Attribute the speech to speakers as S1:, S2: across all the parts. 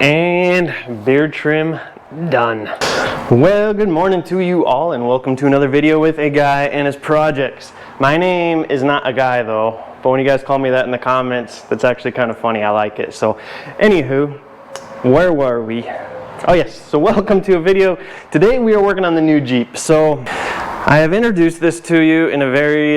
S1: And beard trim done. Well, good morning to you all and welcome to another video with a guy and his projects. My name is not a guy though, but when you guys call me that in the comments, that's actually kind of funny. I like it. So anywho, where were we? Oh yes, so welcome to a video. Today we are working on the new Jeep. So I have introduced this to you in a very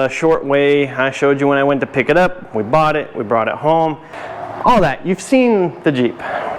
S1: short way. I showed you when I went to pick it up. We bought it, we brought it home. All that, you've seen the Jeep.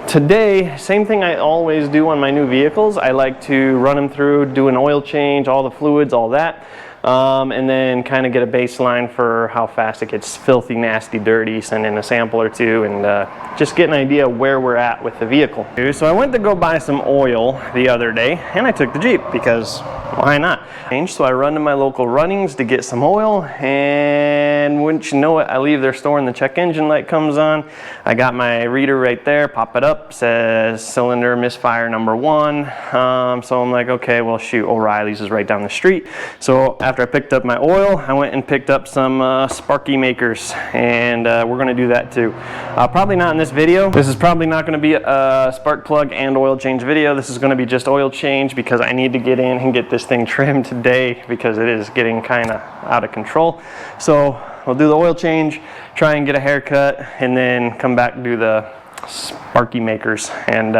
S1: Today, same thing I always do on my new vehicles. I like to run them through, do an oil change, all the fluids, all that. And then kind of get a baseline for how fast it gets filthy, nasty, dirty, send in a sample or two, and just get an idea where we're at with the vehicle. So I went to go buy some oil the other day, and I took the Jeep because why not? So I run to my local Runnings to get some oil, and wouldn't you know it, I leave their store and the check engine light comes on. I got my reader right there, pop it up, says cylinder Misfire #1. So I'm like, okay, well shoot, O'Reilly's is right down the street. So after I picked up my oil, I went and picked up some Sparky makers, and we're gonna do that too. Probably not in this video. This is probably not gonna be a spark plug and oil change video. This is gonna be just oil change because I need to get in and get this thing trimmed today because it is getting kind of out of control. So we'll do the oil change, try and get a haircut, and then come back and do the Sparky makers, and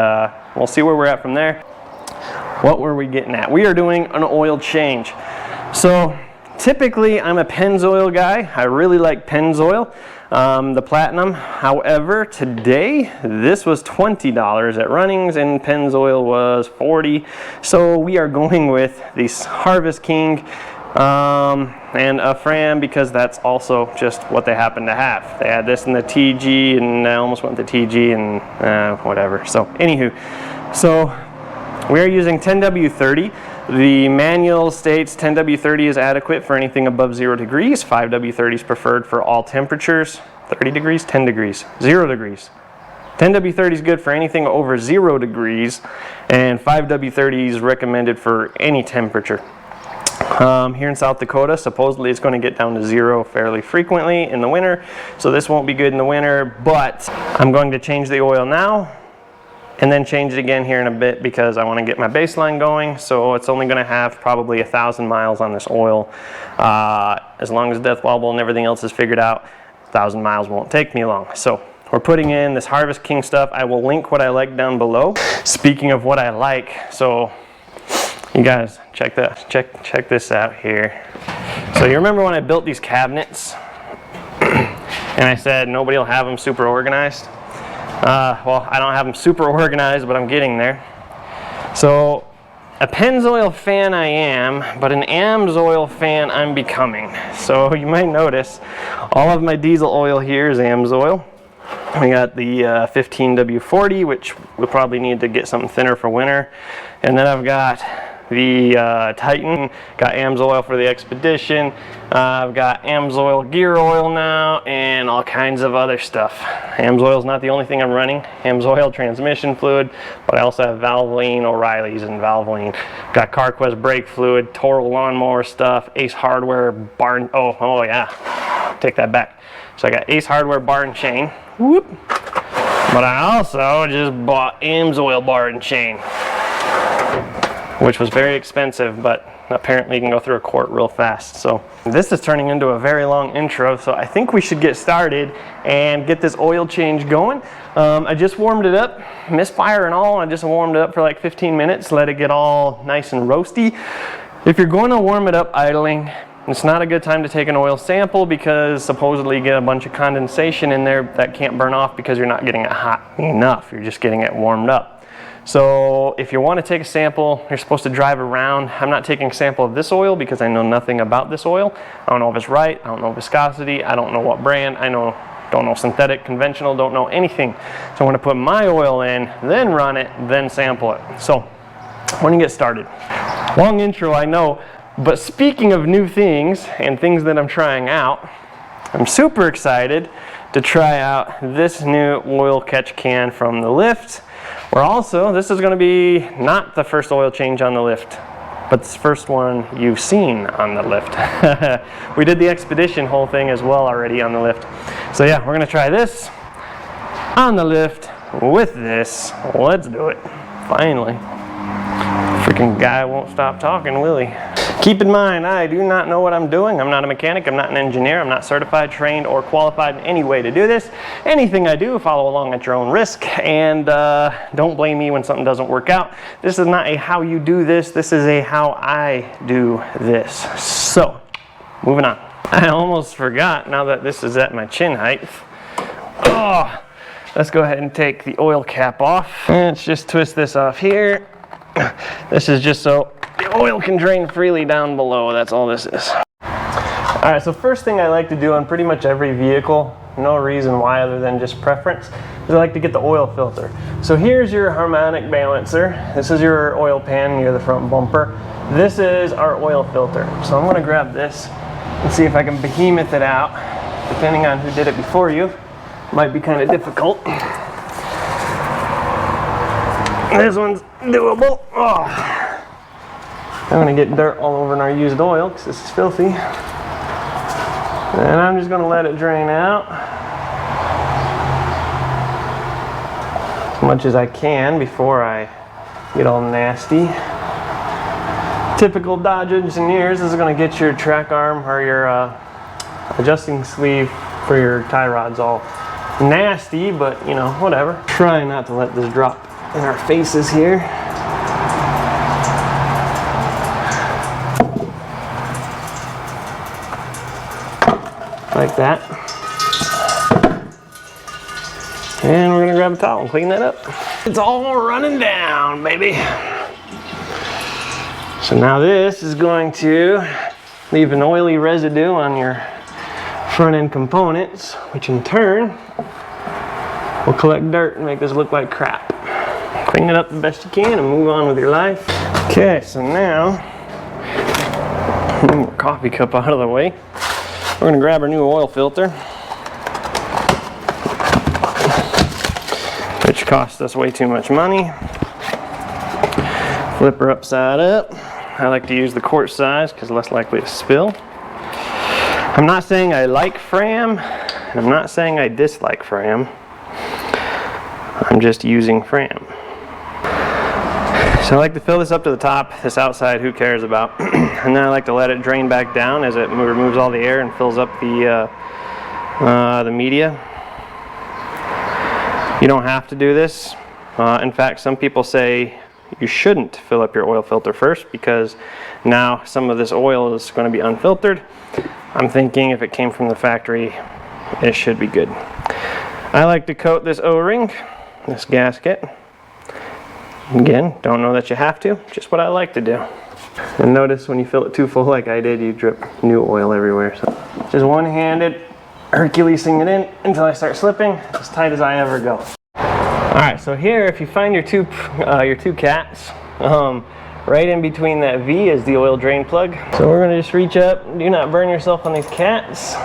S1: we'll see where we're at from there. What were we getting at? We are doing an oil change. So typically I'm a Pennzoil guy. I really like Pennzoil, the Platinum. However, today this was $20 at Runnings and Pennzoil was $40. So we are going with the Harvest King and a Fram because that's also just what they happen to have. They had this in the TG and I almost went to TG and whatever. So anywho, so we are using 10W30. The manual states 10W30 is adequate for anything above 0 degrees. 5W30 is preferred for all temperatures. 30 degrees, 10 degrees, 0 degrees. 10W30 is good for anything over 0 degrees, and 5W30 is recommended for any temperature. Here in South Dakota, supposedly it's going to get down to 0 fairly frequently in the winter, so this won't be good in the winter, but I'm going to change the oil now and then change it again here in a bit because I want to get my baseline going. So it's only going to have probably 1,000 miles on this oil. As long as death wobble and everything else is figured out, 1,000 miles won't take me long. So we're putting in this Harvest King stuff. I will link what I like down below. Speaking of what I like, so you guys check this out here. So you remember when I built these cabinets and I said nobody will have them super organized? Well, I don't have them super organized, but I'm getting there. So a Pennzoil fan I am, but an AMSOIL fan I'm becoming. So you might notice all of my diesel oil here is AMSOIL. We got the 15W40, which we'll probably need to get something thinner for winter. And then I've got the Titan, got AMSOIL for the Expedition. I've got AMSOIL gear oil now and all kinds of other stuff. AMSOIL is not the only thing I'm running. AMSOIL transmission fluid, but I also have Valvoline, O'Reilly's and Valvoline. Got CarQuest brake fluid, Toro lawnmower stuff, Ace Hardware barn, oh yeah, take that back. So I got Ace Hardware bar and chain, whoop. But I also just bought AMSOIL bar and chain, which was very expensive, but apparently you can go through a quart real fast. So this is turning into a very long intro, so I think we should get started and get this oil change going. I just warmed it up, Misfire and all. I just warmed it up for like 15 minutes, let it get all nice and roasty. If you're going to warm it up idling, it's not a good time to take an oil sample because supposedly you get a bunch of condensation in there that can't burn off because you're not getting it hot enough. You're just getting it warmed up. So if you want to take a sample, you're supposed to drive around. I'm not taking a sample of this oil because I know nothing about this oil. I don't know if it's right. I don't know viscosity. I don't know what brand. Don't know synthetic, conventional, don't know anything. So I'm going to put my oil in, then run it, then sample it. So when you get started. Long intro, I know, but speaking of new things and things that I'm trying out, I'm super excited to try out this new oil catch can from the lift. Or also, this is going to be not the first oil change on the lift, but the first one you've seen on the lift. We did the Expedition whole thing as well already on the lift. So yeah, we're going to try this on the lift with this. Let's do it. Finally. Freaking guy won't stop talking, will he? Keep in mind, I do not know what I'm doing. I'm not a mechanic, I'm not an engineer, I'm not certified, trained, or qualified in any way to do this. Anything I do, follow along at your own risk, and don't blame me when something doesn't work out. This is not a how you do this, this is a how I do this. So, moving on. I almost forgot, now that this is at my chin height. Oh, let's go ahead and take the oil cap off. Let's just twist this off here. This is just so the oil can drain freely down below. That's all this is. All right, so first thing I like to do on pretty much every vehicle, no reason why other than just preference, is I like to get the oil filter. So here's your harmonic balancer. This is your oil pan near the front bumper. This is our oil filter. So I'm gonna grab this and see if I can behemoth it out. Depending on who did it before you, might be kind of difficult. This one's doable. Oh. I'm gonna get dirt all over in our used oil because this is filthy. And I'm just gonna let it drain out as much as I can before I get all nasty. Typical Dodge engineers, this is gonna get your track arm or your adjusting sleeve for your tie rods all nasty, but you know, whatever. Try not to let this drop in our faces here. Like that. And we're gonna grab a towel and clean that up. It's all running down, baby. So now this is going to leave an oily residue on your front end components, which in turn will collect dirt and make this look like crap. Clean it up the best you can and move on with your life. Okay, so now, more coffee cup out of the way. We're gonna grab our new oil filter, which cost us way too much money. Flip her upside up. I like to use the quart size because less likely to spill. I'm not saying I like Fram, and I'm not saying I dislike Fram. I'm just using Fram. So I like to fill this up to the top, this outside, who cares about, and then I like to let it drain back down as it removes all the air and fills up the media. You don't have to do this. In fact, some people say you shouldn't fill up your oil filter first because now some of this oil is going to be unfiltered. I'm thinking if it came from the factory, it should be good. I like to coat this O-ring, this gasket. Again, don't know that you have to, just what I like to do. And notice when you fill it too full like I did, you drip new oil everywhere. So just one-handed Herculesing it in until I start slipping, as tight as I ever go. Alright, so here if you find your two cats, right in between that V is the oil drain plug. So we're gonna just reach up, do not burn yourself on these cats.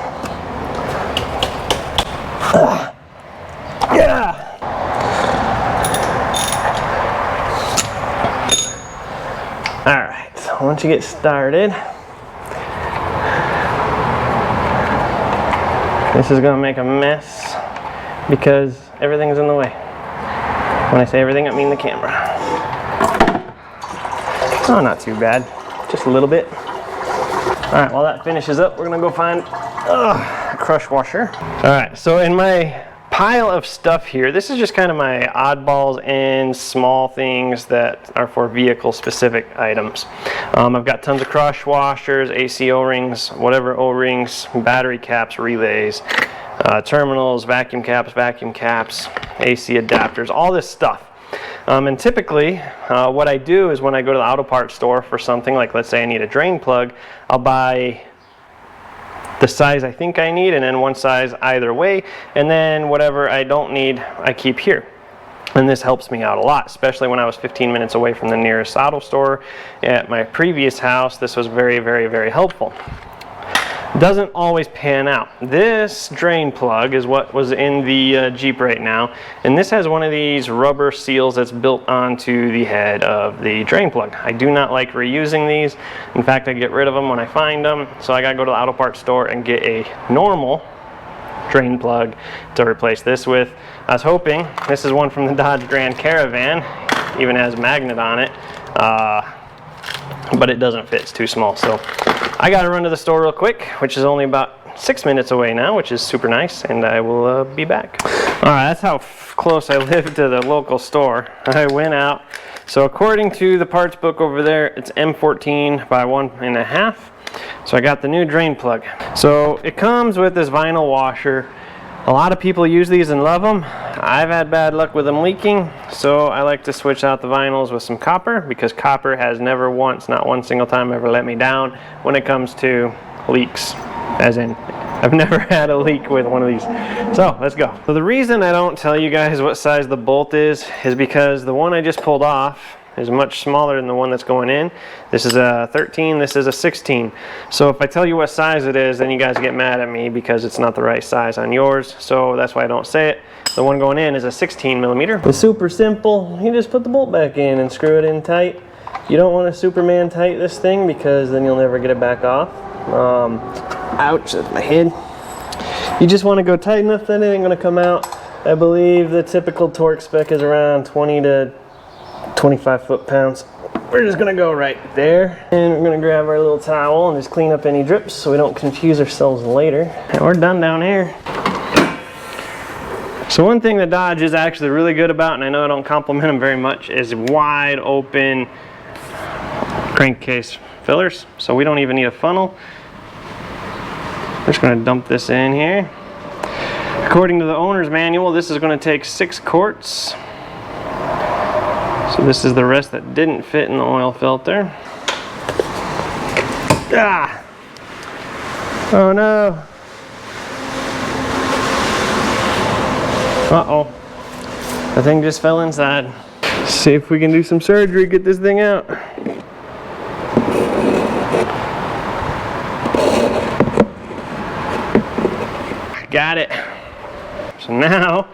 S1: Yeah! Alright, so once you get started, this is going to make a mess because everything's in the way. When I say everything, I mean the camera. Oh, not too bad. Just a little bit. Alright, while that finishes up, we're going to go find a crush washer. Alright, so in my pile of stuff here, this is just kind of my oddballs and small things that are for vehicle specific items. I've got tons of crush washers, AC O-rings, whatever O-rings, battery caps, relays, terminals, vacuum caps, AC adapters, all this stuff. And typically what I do is when I go to the auto parts store for something, like let's say I need a drain plug, I'll buy the size I think I need and then one size either way, and then whatever I don't need I keep here. And this helps me out a lot, especially when I was 15 minutes away from the nearest auto store at my previous house. This was very, very, very helpful. Doesn't always pan out. This drain plug is what was in the Jeep right now, and this has one of these rubber seals that's built onto the head of the drain plug. I do not like reusing these. In fact, I get rid of them when I find them, so I gotta go to the auto parts store and get a normal drain plug to replace this with. I was hoping, this is one from the Dodge Grand Caravan, even has a magnet on it, but it doesn't fit, it's too small. So I gotta run to the store real quick, which is only about 6 minutes away now, which is super nice, and I will be back. All right, that's how close I live to the local store. I went out. So according to the parts book over there, it's M14 by 1.5. So I got the new drain plug. So it comes with this vinyl washer. A lot of people use these and love them. I've had bad luck with them leaking, so I like to switch out the vinyls with some copper, because copper has never once, not one single time, ever let me down when it comes to leaks. As in, I've never had a leak with one of these. So let's go. So the reason I don't tell you guys what size the bolt is because the one I just pulled off is much smaller than the one that's going in. This is a 13, this is a 16. So if I tell you what size it is, then you guys get mad at me because it's not the right size on yours. So that's why I don't say it. The one going in is a 16 millimeter. It's super simple. You just put the bolt back in and screw it in tight. You don't want to Superman tight this thing because then you'll never get it back off. Ouch, that's my head. You just want to go tight enough that it ain't going to come out. I believe the typical torque spec is around 20 to 25 foot-pounds. We're just going to go right there. And we're going to grab our little towel and just clean up any drips so we don't confuse ourselves later. And we're done down here. So one thing that Dodge is actually really good about, and I know I don't compliment them very much, is wide open crankcase fillers. So we don't even need a funnel. We're just going to dump this in here. According to the owner's manual, this is going to take 6 quarts. So this is the rest that didn't fit in the oil filter. Ah! Oh no! Uh-oh. The thing just fell inside. See if we can do some surgery, get this thing out. Got it. So now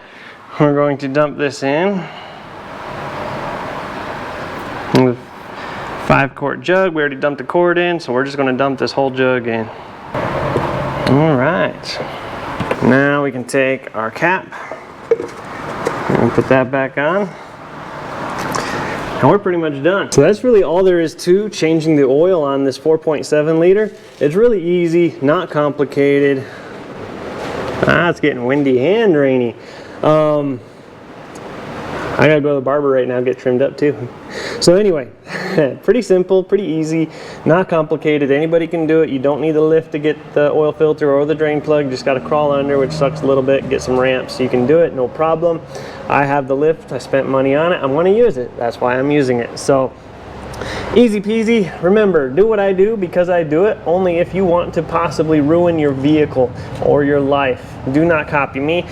S1: we're going to dump this in with 5-quart jug. We already dumped the quart in, so we're just going to dump this whole jug in. All right. Now we can take our cap and put that back on. And we're pretty much done. So that's really all there is to changing the oil on this 4.7 liter. It's really easy, not complicated. It's getting windy and rainy. I gotta go to the barber right now, get trimmed up too. So anyway, pretty simple, pretty easy, not complicated. Anybody can do it. You don't need a lift to get the oil filter or the drain plug. You just gotta crawl under, which sucks a little bit, get some ramps. You can do it, no problem. I have the lift, I spent money on it, I'm gonna use it. That's why I'm using it. So easy peasy. Remember, do what I do because I do it, only if you want to possibly ruin your vehicle or your life. Do not copy me.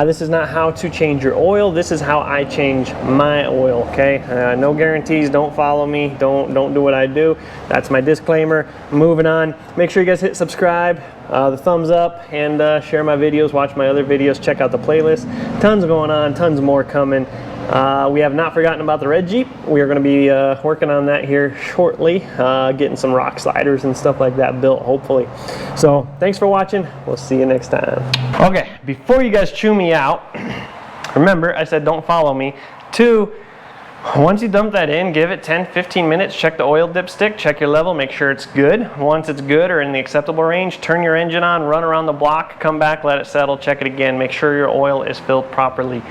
S1: This is not how to change your oil. This is how I change my oil, okay? No guarantees. Don't follow me. Don't do what I do. That's my disclaimer. Moving on. Make sure you guys hit subscribe, the thumbs up, and share my videos. Watch my other videos. Check out the playlist. Tons going on. Tons more coming. We have not forgotten about the red Jeep. We are going to be working on that here shortly, getting some rock sliders and stuff like that built, hopefully. So thanks for watching. We'll see you next time. Okay, before you guys chew me out, remember I said don't follow me. 2, once you dump that in, give it 10-15 minutes, check the oil dipstick, check your level, make sure it's good. Once it's good or in the acceptable range, turn your engine on, run around the block, come back, let it settle, check it again, make sure your oil is filled properly.